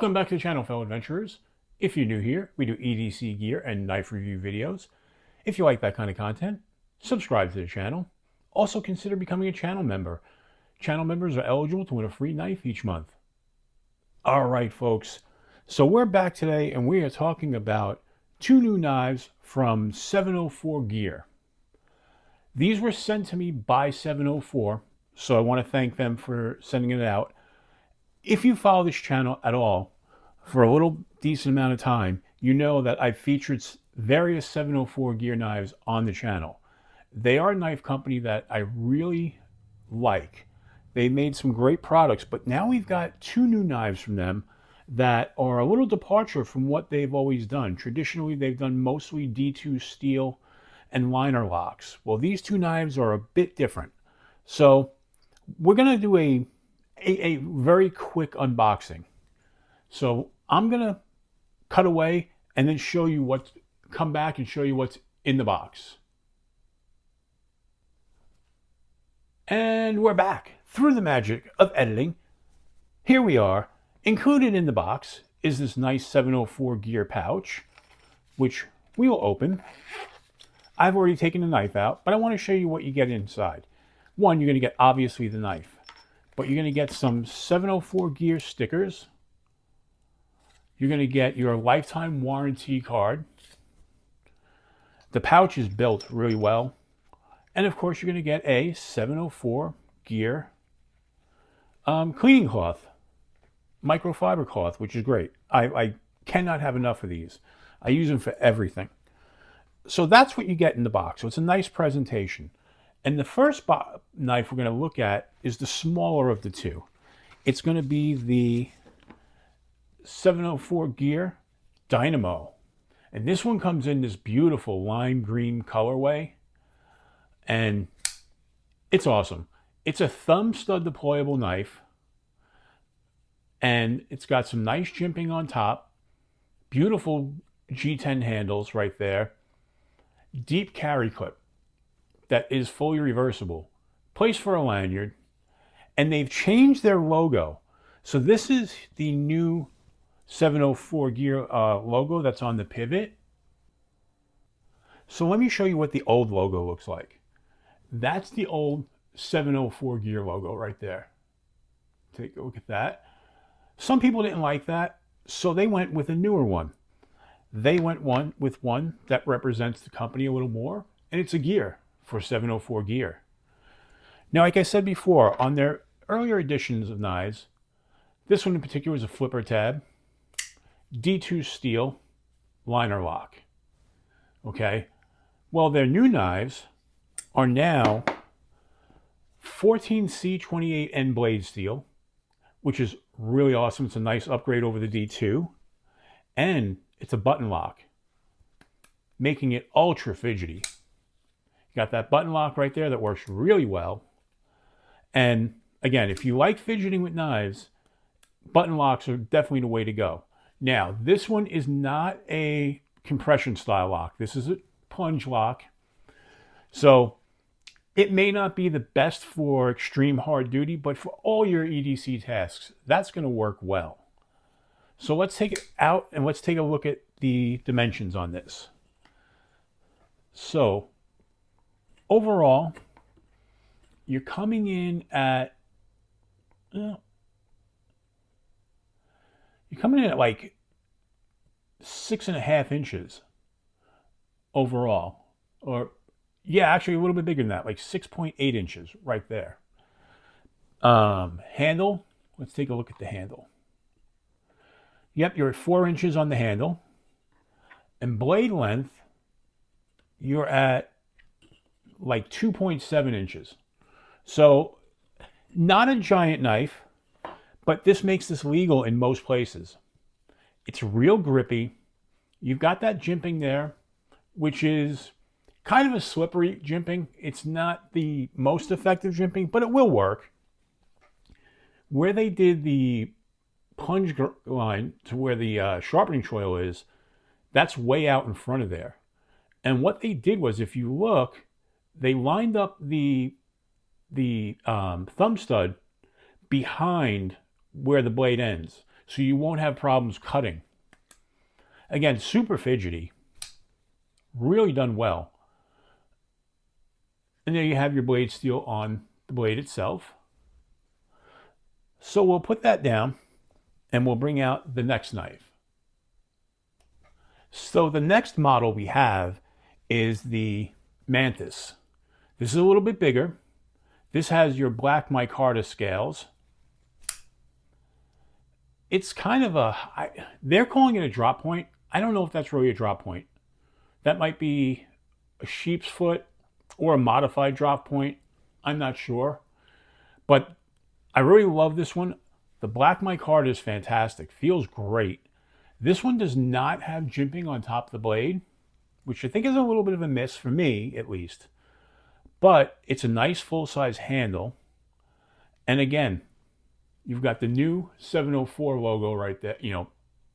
Welcome back to the channel, fellow adventurers. If you're new here, we do EDC gear and knife review videos. If you like that kind of content, subscribe to the channel. Also consider becoming a channel member. Channel members are eligible to win a free knife each month. All right, folks. So we're back today and we are talking about two new knives from 704 Gear. These were sent to me by 704, so I want to thank them for sending it out. If you follow this channel at all for a little decent amount of time, you know that I've featured various 704 Gear knives on the channel. They are a knife company that I really like. They made some great products, but now we've got two new knives from them that are a little departure from what they've always done. Traditionally, they've done mostly D2 steel and liner locks. Well, these two knives are a bit different. So we're going to do a very quick unboxing. So I'm going to cut away and then show you come back and show you what's in the box. And we're back through the magic of editing. Here we are. Included in the box is this nice 704 Gear pouch, which we will open. I've already taken the knife out, but I want to show you what you get inside. One, you're going to get obviously the knife, but you're going to get some 704 Gear stickers. You're going to get your lifetime warranty card. The pouch is built really well. And of course, you're going to get a 704 Gear cleaning cloth, microfiber cloth, which is great. I cannot have enough of these. I use them for everything. So that's what you get in the box. So it's a nice presentation. And the first knife we're going to look at is the smaller of the two. It's going to be the 704 Gear Dynamo. And this one comes in this beautiful lime green colorway. And it's awesome. It's a thumb stud deployable knife. And it's got some nice jimping on top. Beautiful G10 handles right there. Deep carry clip that is fully reversible. Place for a lanyard. And they've changed their logo. So this is the new 704 Gear logo that's on the pivot. So let me show you what the old logo looks like. That's the old 704 Gear logo right there. Take a look at that. Some people didn't like that, so they went with a newer one. They went with one that represents the company a little more, and it's a Gear for 704 Gear. Now, like I said before, on their earlier editions of knives, this one in particular is a flipper tab, D2 steel, liner lock. Okay, well, their new knives are now 14C28N blade steel, which is really awesome. It's a nice upgrade over the D2, and it's a button lock, making it ultra fidgety. You got that button lock right there that works really well. And again, if you like fidgeting with knives, button locks are definitely the way to go. Now, this one is not a compression style lock. This is a plunge lock. So it may not be the best for extreme hard duty, but for all your EDC tasks, that's going to work well. So let's take it out and let's take a look at the dimensions on this. So overall, you're coming in at like 6.5 inches overall, or yeah, actually a little bit bigger than that, like 6.8 inches right there. Handle, let's take a look at the handle. Yep, you're at 4 inches on the handle. And blade length, you're at like 2.7 inches. So not a giant knife, but this makes this legal in most places. It's real grippy. You've got that jimping there, which is kind of a slippery jimping. It's not the most effective jimping, but it will work. Where they did the plunge line to where the sharpening choil is, that's way out in front of there. And what they did was, if you look, they lined up the thumb stud behind where the blade ends. so you won't have problems cutting. Again, super fidgety, really done well. And there you have your blade steel on the blade itself. So we'll put that down and we'll bring out the next knife. So the next model we have is the Mantis. This is a little bit bigger. This has your black micarta scales. It's kind of they're calling it a drop point. I don't know if that's really a drop point. That might be a sheep's foot or a modified drop point. I'm not sure. But I really love this one. The black micarta is fantastic. Feels great. This one does not have jimping on top of the blade, which I think is a little bit of a miss for me, at least. But it's a nice full-size handle. And again, you've got the new 704 logo right there,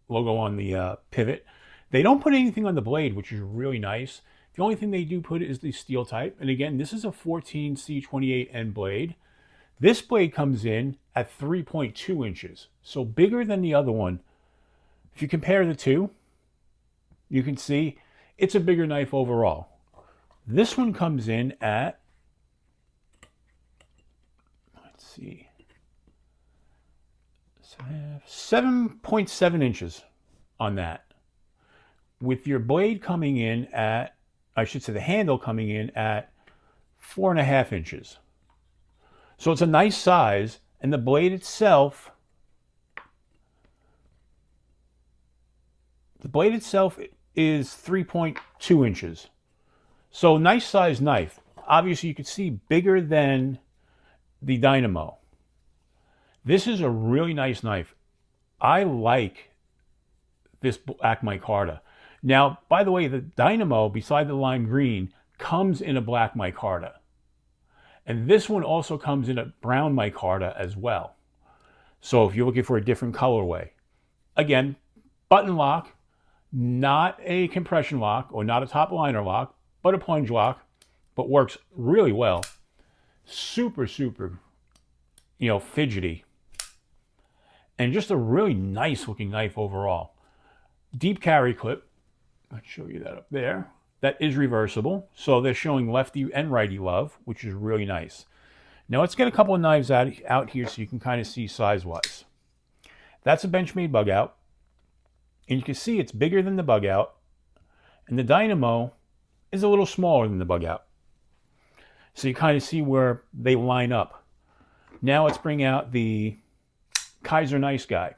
logo on the pivot. They don't put anything on the blade, which is really nice. The only thing they do put is the steel type. And again, this is a 14C28N blade. This blade comes in at 3.2 inches, so bigger than the other one. If you compare the two, you can see it's a bigger knife overall. This one comes in at, let's see, 7.7 inches on that. With your blade coming in at, I should say the handle coming in at 4.5 inches. So it's a nice size, and the blade itself, is 3.2 inches. So nice size knife. Obviously you can see bigger than the Dynamo. This is a really nice knife. I like this black micarta. Now, by the way, the Dynamo, beside the lime green, comes in a black micarta. And this one also comes in a brown micarta as well. So if you're looking for a different colorway. Again, button lock, not a compression lock or not a top liner lock, but a plunge lock, but works really well. Super, super, fidgety. And just a really nice looking knife overall. Deep carry clip. I'll show you that up there. That is reversible. So they're showing lefty and righty love, which is really nice. Now let's get a couple of knives out here so you can kind of see size-wise. That's a Benchmade bug out. And you can see it's bigger than the bug out. And the Dynamo is a little smaller than the bug out. So you kind of see where they line up. Now let's bring out the Kaiser Nice Guy.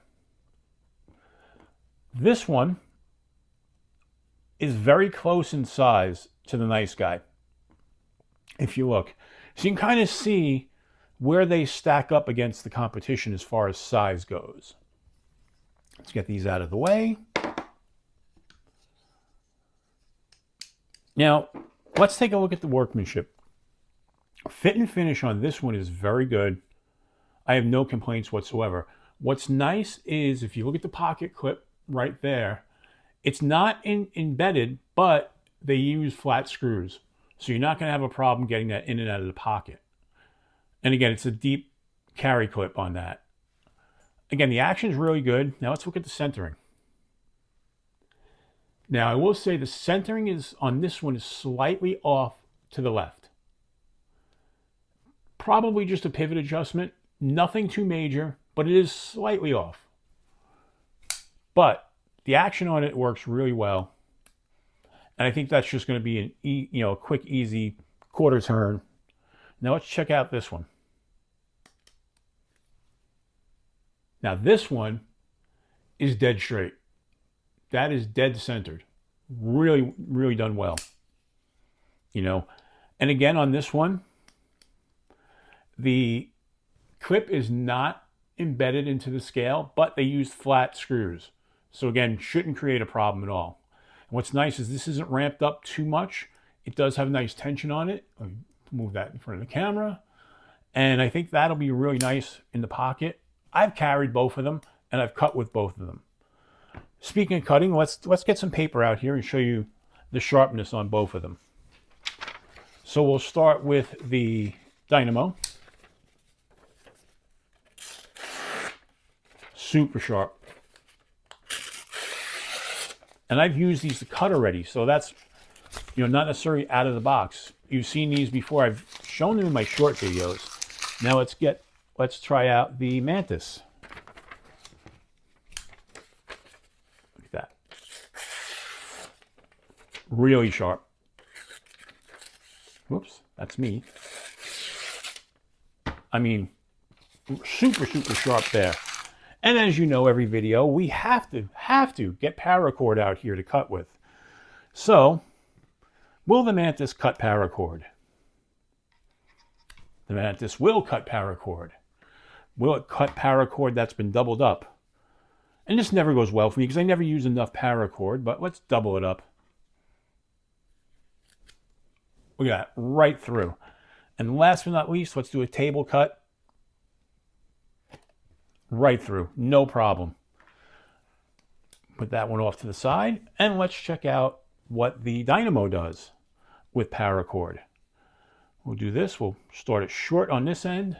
This one is very close in size to the Nice Guy, if you look. So you can kind of see where they stack up against the competition as far as size goes. Let's get these out of the way. Now, let's take a look at the workmanship. Fit and finish on this one is very good. I have no complaints whatsoever. What's nice is if you look at the pocket clip right there, it's not embedded, but they use flat screws. So you're not going to have a problem getting that in and out of the pocket. And again, it's a deep carry clip on that. Again, the action is really good. Now let's look at the centering. Now I will say the centering is on this one is slightly off to the left. Probably just a pivot adjustment. Nothing too major, but it is slightly off. But the action on it works really well. And I think that's just going to be a quick, easy quarter turn. Now let's check out this one. Now this one is dead straight. That is dead centered. Really, really done well. And again on this one, the clip is not embedded into the scale, but they used flat screws. So again, shouldn't create a problem at all. And what's nice is this isn't ramped up too much. It does have nice tension on it. I'll move that in front of the camera. And I think that'll be really nice in the pocket. I've carried both of them and I've cut with both of them. Speaking of cutting, let's get some paper out here and show you the sharpness on both of them. So we'll start with the Dynamo. Super sharp. And I've used these to cut already, so that's, not necessarily out of the box. You've seen these before. I've shown them in my short videos. Now let's try out the Mantis. Look at that. Really sharp. Whoops, that's me. I mean, super, super sharp there. And as you know, every video, we have to get paracord out here to cut with. So, will the Mantis cut paracord? The Mantis will cut paracord. Will it cut paracord that's been doubled up? And this never goes well for me because I never use enough paracord, but let's double it up. Look at that, right through. And last but not least, let's do a table cut. Right through, no problem. Put that one off to the side, and let's check out what the Dynamo does with paracord. We'll do this, we'll start it short on this end,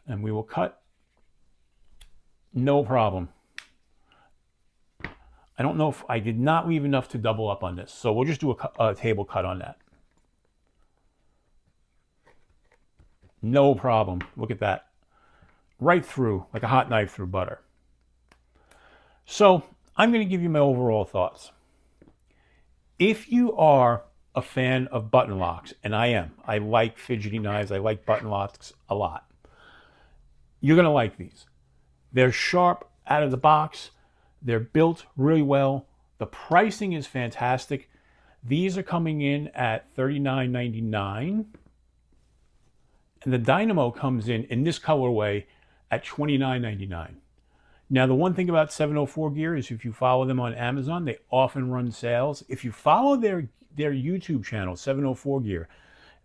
and we will cut, no problem. I don't know if I did not leave enough to double up on this, so we'll just do a table cut on that. No problem, look at that. Right through, like a hot knife through butter. So, I'm going to give you my overall thoughts. If you are a fan of button locks, and I am, I like fidgety knives, I like button locks a lot, you're going to like these. They're sharp out of the box, they're built really well, the pricing is fantastic. These are coming in at $39.99, and the Dynamo comes in this colorway at $29.99. Now, the one thing about 704 Gear is if you follow them on Amazon, they often run sales. If you follow their YouTube channel, 704 Gear,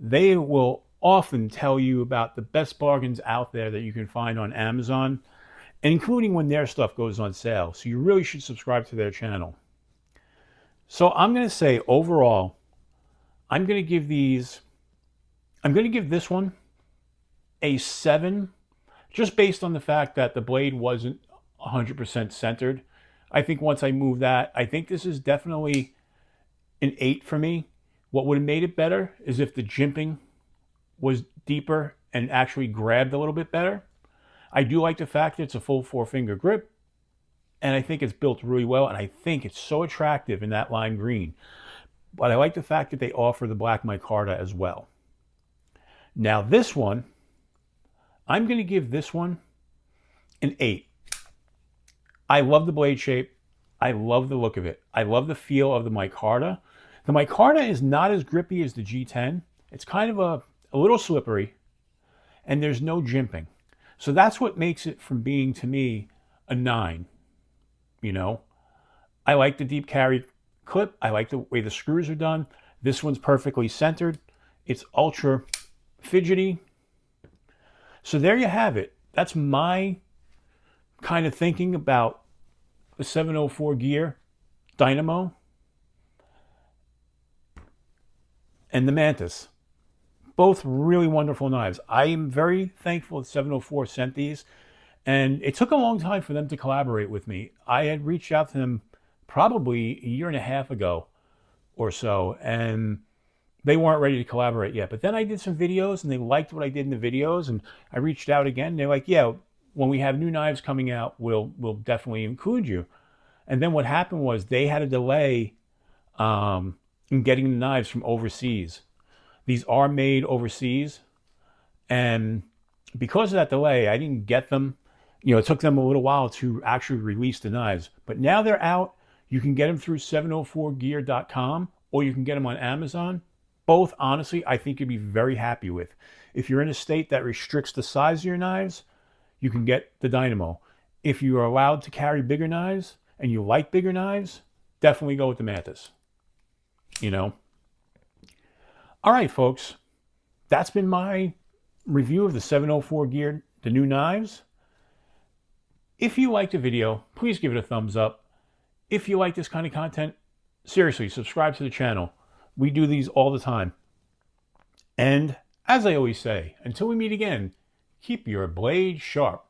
they will often tell you about the best bargains out there that you can find on Amazon, including when their stuff goes on sale. So you really should subscribe to their channel. So I'm going to say overall, I'm going to give this one a 7, just based on the fact that the blade wasn't 100% centered. I think once I move that, I think this is definitely an 8 for me. What would have made it better is if the jimping was deeper and actually grabbed a little bit better. I do like the fact that it's a full 4-finger grip, and I think it's built really well, and I think it's so attractive in that lime green. But I like the fact that they offer the black micarta as well. Now this one, I'm going to give this one an 8. I love the blade shape. I love the look of it. I love the feel of the micarta. The micarta is not as grippy as the G10. It's kind of a little slippery, and there's no jimping. So that's what makes it from being, to me, a 9. I like the deep carry clip. I like the way the screws are done. This one's perfectly centered. It's ultra fidgety. So there you have it. That's my kind of thinking about the 704 Gear Dynamo and the Mantis. Both really wonderful knives. I am very thankful that 704 sent these, and it took a long time for them to collaborate with me. I had reached out to them probably a year and a half ago or so, and they weren't ready to collaborate yet. But then I did some videos, and they liked what I did in the videos, and I reached out again, and they're like, yeah, when we have new knives coming out, we'll definitely include you. And then what happened was they had a delay in getting the knives from overseas. These are made overseas, and because of that delay, I didn't get them. It took them a little while to actually release the knives. But now they're out. You can get them through 704gear.com, or you can get them on Amazon. Both, honestly, I think you'd be very happy with. If you're in a state that restricts the size of your knives, you can get the Dynamo. If you are allowed to carry bigger knives and you like bigger knives, definitely go with the Mantis. All right, folks. That's been my review of the 704 Gear, the new knives. If you liked the video, please give it a thumbs up. If you like this kind of content, seriously, subscribe to the channel. We do these all the time. And as I always say, until we meet again, keep your blade sharp.